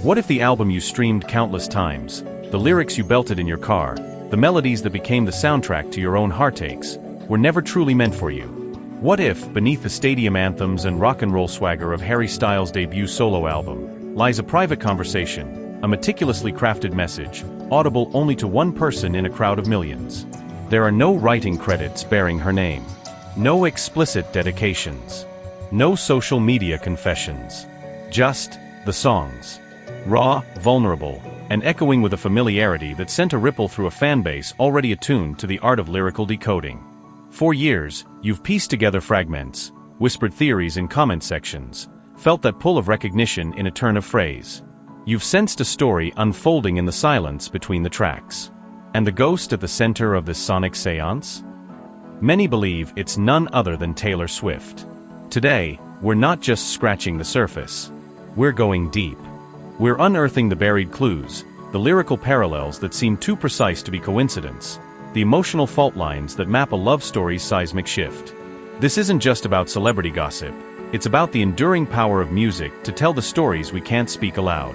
What if the album you streamed countless times, the lyrics you belted in your car, the melodies that became the soundtrack to your own heartaches, were never truly meant for you? What if, beneath the stadium anthems and rock and roll swagger of Harry Styles' debut solo album, lies a private conversation, a meticulously crafted message, audible only to one person in a crowd of millions? There are no writing credits bearing her name, no explicit dedications, no social media confessions, just the songs. Raw, vulnerable, and echoing with a familiarity that sent a ripple through a fanbase already attuned to the art of lyrical decoding. For years, you've pieced together fragments, whispered theories in comment sections, felt that pull of recognition in a turn of phrase. You've sensed a story unfolding in the silence between the tracks. And the ghost at the center of this sonic seance? Many believe it's none other than Taylor Swift. Today, we're not just scratching the surface. We're going deep. We're unearthing the buried clues, the lyrical parallels that seem too precise to be coincidence, the emotional fault lines that map a love story's seismic shift. This isn't just about celebrity gossip, it's about the enduring power of music to tell the stories we can't speak aloud.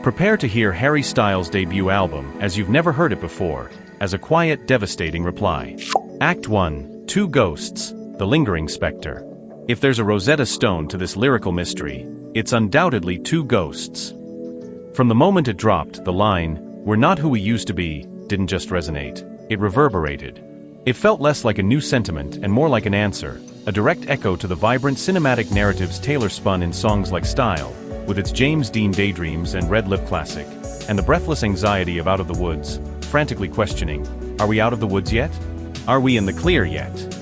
Prepare to hear Harry Styles' debut album as you've never heard it before, as a quiet, devastating reply. Act 1, Two Ghosts, The Lingering Spectre. If there's a Rosetta Stone to this lyrical mystery, it's undoubtedly two ghosts. From the moment it dropped, the line, "We're not who we used to be," didn't just resonate, it reverberated. It felt less like a new sentiment and more like an answer, a direct echo to the vibrant cinematic narratives Taylor spun in songs like Style, with its James Dean daydreams and Red Lip classic, and the breathless anxiety of Out of the Woods, frantically questioning, are we out of the woods yet? Are we in the clear yet?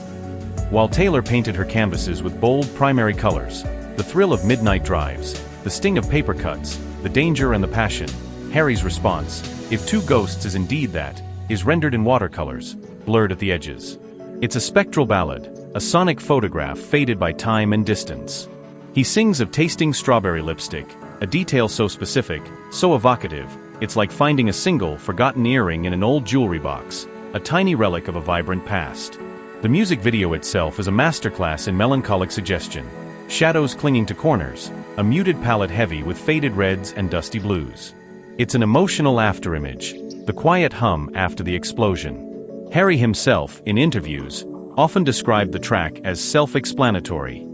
While Taylor painted her canvases with bold primary colors, the thrill of midnight drives, the sting of paper cuts, the danger and the passion, Harry's response, if two ghosts is indeed that, is rendered in watercolors, blurred at the edges. It's a spectral ballad, a sonic photograph faded by time and distance. He sings of tasting strawberry lipstick, a detail so specific, so evocative, it's like finding a single, forgotten earring in an old jewelry box, a tiny relic of a vibrant past. The music video itself is a masterclass in melancholic suggestion. Shadows clinging to corners, a muted palette heavy with faded reds and dusty blues. It's an emotional afterimage, the quiet hum after the explosion. Harry himself, in interviews, often described the track as self-explanatory.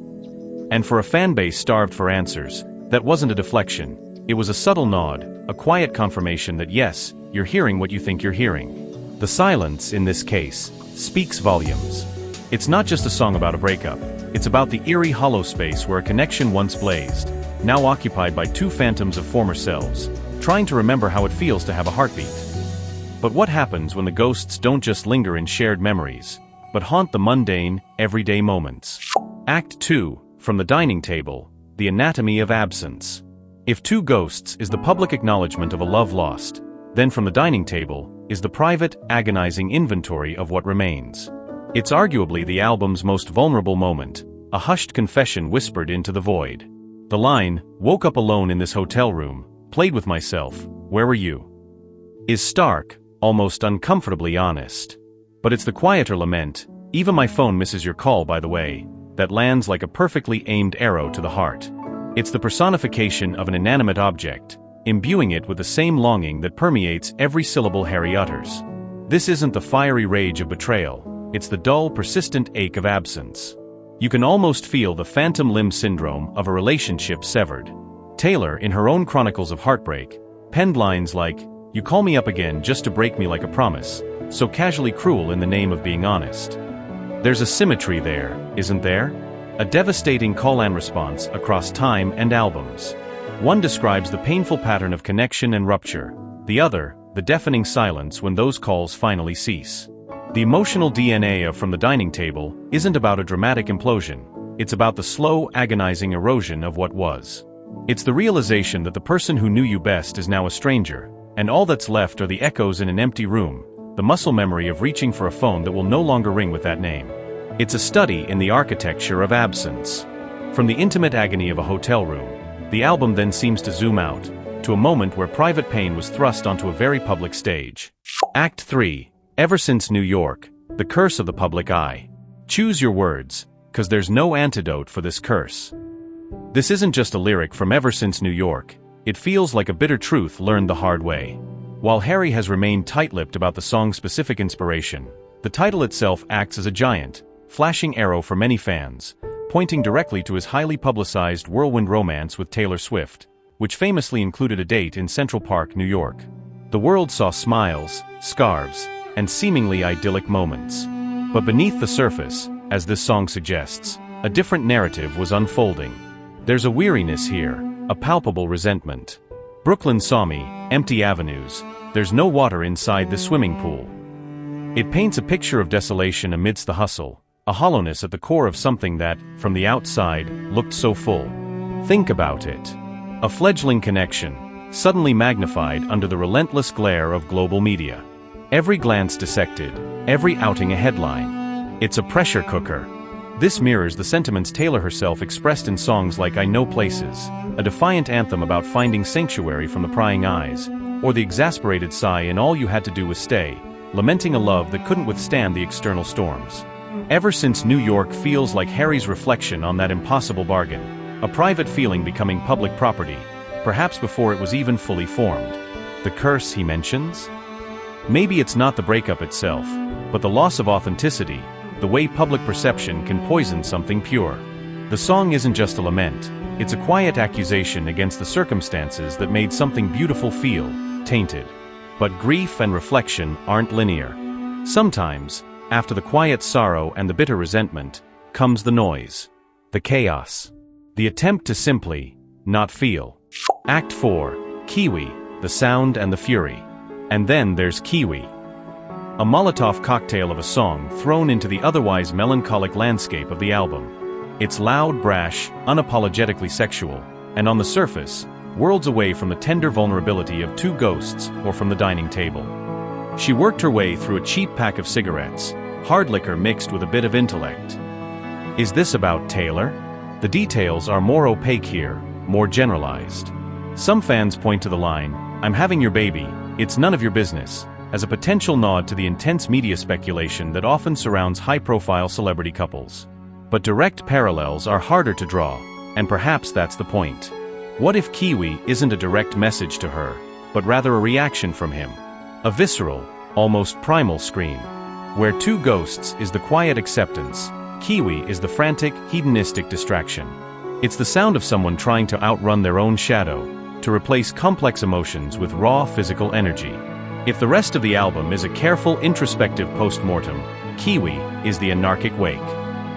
And for a fanbase starved for answers, that wasn't a deflection, it was a subtle nod, a quiet confirmation that yes, you're hearing what you think you're hearing. The silence, in this case, speaks volumes. It's not just a song about a breakup, it's about the eerie hollow space where a connection once blazed, now occupied by two phantoms of former selves, trying to remember how it feels to have a heartbeat. But what happens when the ghosts don't just linger in shared memories, but haunt the mundane, everyday moments? Act 2, From the Dining Table, The Anatomy of Absence. If Two Ghosts is the public acknowledgement of a love lost, then From the Dining Table is the private, agonizing inventory of what remains. It's arguably the album's most vulnerable moment, a hushed confession whispered into the void. The line, "Woke up alone in this hotel room, played with myself, where were you?" is stark, almost uncomfortably honest. But it's the quieter lament, "Even my phone misses your call, by the way," that lands like a perfectly aimed arrow to the heart. It's the personification of an inanimate object, imbuing it with the same longing that permeates every syllable Harry utters. This isn't the fiery rage of betrayal, it's the dull, persistent ache of absence. You can almost feel the phantom limb syndrome of a relationship severed. Taylor, in her own chronicles of heartbreak, penned lines like, "You call me up again just to break me like a promise, so casually cruel in the name of being honest." There's a symmetry there, isn't there? A devastating call and response across time and albums. One describes the painful pattern of connection and rupture, the other, the deafening silence when those calls finally cease. The emotional DNA of From the Dining Table isn't about a dramatic implosion, it's about the slow, agonizing erosion of what was. It's the realization that the person who knew you best is now a stranger, and all that's left are the echoes in an empty room, the muscle memory of reaching for a phone that will no longer ring with that name. It's a study in the architecture of absence. From the intimate agony of a hotel room, the album then seems to zoom out, to a moment where private pain was thrust onto a very public stage. Act 3, Ever Since New York, The Curse of the Public Eye. Choose your words, 'cause there's no antidote for this curse. This isn't just a lyric from Ever Since New York, It feels like a bitter truth learned the hard way. While Harry has remained tight-lipped about the song's specific inspiration, the title itself acts as a giant, flashing arrow for many fans, pointing directly to his highly publicized whirlwind romance with Taylor Swift, which famously included a date in Central Park, New York. The world saw smiles, scarves, and seemingly idyllic moments. But beneath the surface, as this song suggests, a different narrative was unfolding. There's a weariness here, a palpable resentment. Brooklyn saw me, empty avenues, there's no water inside the swimming pool. It paints a picture of desolation amidst the hustle, a hollowness at the core of something that, from the outside, looked so full. Think about it. A fledgling connection, suddenly magnified under the relentless glare of global media. Every glance dissected, every outing a headline. It's a pressure cooker. This mirrors the sentiments Taylor herself expressed in songs like I Know Places, a defiant anthem about finding sanctuary from the prying eyes, or the exasperated sigh in All You Had to Do Was Stay, lamenting a love that couldn't withstand the external storms. Ever since New York feels like Harry's reflection on that impossible bargain, a private feeling becoming public property, perhaps before it was even fully formed. The curse he mentions? Maybe it's not the breakup itself, but the loss of authenticity, the way public perception can poison something pure. The song isn't just a lament, it's a quiet accusation against the circumstances that made something beautiful feel tainted. But grief and reflection aren't linear. Sometimes, after the quiet sorrow and the bitter resentment, comes the noise, the chaos, the attempt to simply not feel. Act 4, Kiwi, the sound and the fury. And then there's Kiwi, a Molotov cocktail of a song thrown into the otherwise melancholic landscape of the album. It's loud, brash, unapologetically sexual, and on the surface, worlds away from the tender vulnerability of two ghosts or from the dining table. She worked her way through a cheap pack of cigarettes, hard liquor mixed with a bit of intellect. Is this about Taylor? The details are more opaque here, more generalized. Some fans point to the line, "I'm having your baby, it's none of your business," as a potential nod to the intense media speculation that often surrounds high-profile celebrity couples. But direct parallels are harder to draw, and perhaps that's the point. What if Kiwi isn't a direct message to her, but rather a reaction from him? A visceral, almost primal scream. Where two ghosts is the quiet acceptance, Kiwi is the frantic, hedonistic distraction. It's the sound of someone trying to outrun their own shadow, to replace complex emotions with raw physical energy. If the rest of the album is a careful, introspective post-mortem, Kiwi is the anarchic wake.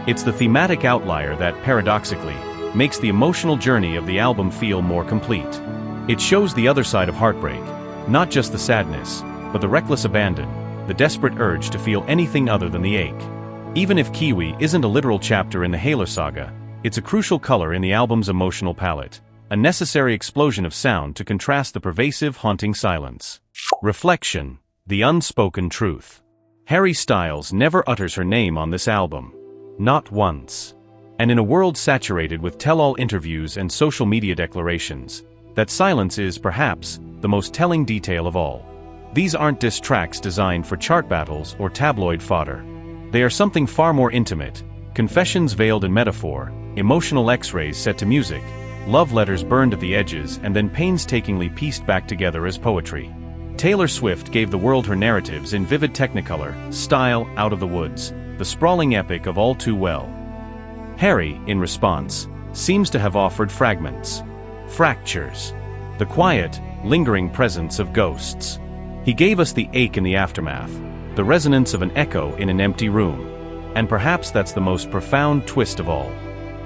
It's the thematic outlier that, paradoxically, makes the emotional journey of the album feel more complete. It shows the other side of heartbreak, not just the sadness, but the reckless abandon, the desperate urge to feel anything other than the ache. Even if Kiwi isn't a literal chapter in the Halo saga, it's a crucial color in the album's emotional palette, a necessary explosion of sound to contrast the pervasive, haunting silence. Reflection, the unspoken truth. Harry Styles never utters her name on this album. Not once. And in a world saturated with tell-all interviews and social media declarations, that silence is, perhaps, the most telling detail of all. These aren't diss tracks designed for chart battles or tabloid fodder. They are something far more intimate, confessions veiled in metaphor, emotional x-rays set to music, love letters burned at the edges and then painstakingly pieced back together as poetry. Taylor Swift gave the world her narratives in vivid technicolor, style, Out of the Woods, the sprawling epic of All Too Well. Harry, in response, seems to have offered fragments. Fractures. The quiet, lingering presence of ghosts. He gave us the ache in the aftermath, the resonance of an echo in an empty room. And perhaps that's the most profound twist of all.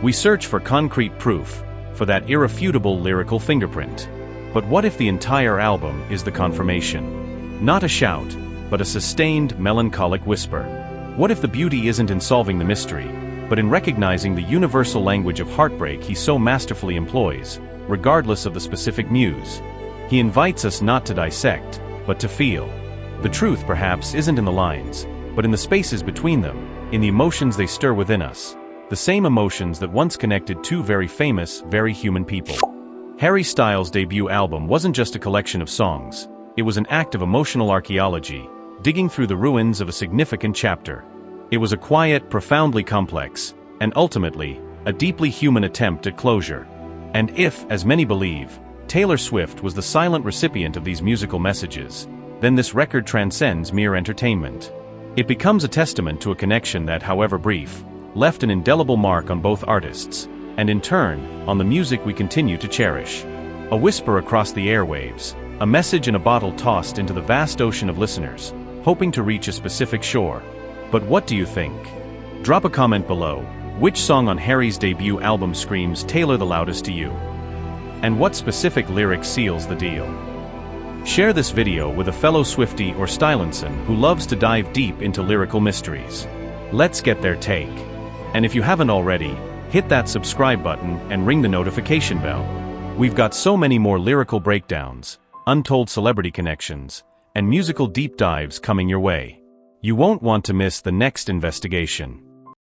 We search for concrete proof, for that irrefutable lyrical fingerprint. But what if the entire album is the confirmation? Not a shout, but a sustained, melancholic whisper. What if the beauty isn't in solving the mystery, but in recognizing the universal language of heartbreak he so masterfully employs, regardless of the specific muse? He invites us not to dissect, but to feel. The truth, perhaps, isn't in the lines, but in the spaces between them, in the emotions they stir within us, the same emotions that once connected two very famous, very human people. Harry Styles' debut album wasn't just a collection of songs, it was an act of emotional archaeology, digging through the ruins of a significant chapter. It was a quiet, profoundly complex, and ultimately, a deeply human attempt at closure. And if, as many believe, Taylor Swift was the silent recipient of these musical messages, then this record transcends mere entertainment. It becomes a testament to a connection that, however brief, left an indelible mark on both artists, and in turn, on the music we continue to cherish. A whisper across the airwaves, a message in a bottle tossed into the vast ocean of listeners, hoping to reach a specific shore. But what do you think? Drop a comment below. Which song on Harry's debut album screams Taylor the loudest to you? And what specific lyric seals the deal? Share this video with a fellow Swiftie or Stylinson who loves to dive deep into lyrical mysteries. Let's get their take. And if you haven't already, hit that subscribe button and ring the notification bell. We've got so many more lyrical breakdowns, untold celebrity connections, and musical deep dives coming your way. You won't want to miss the next investigation.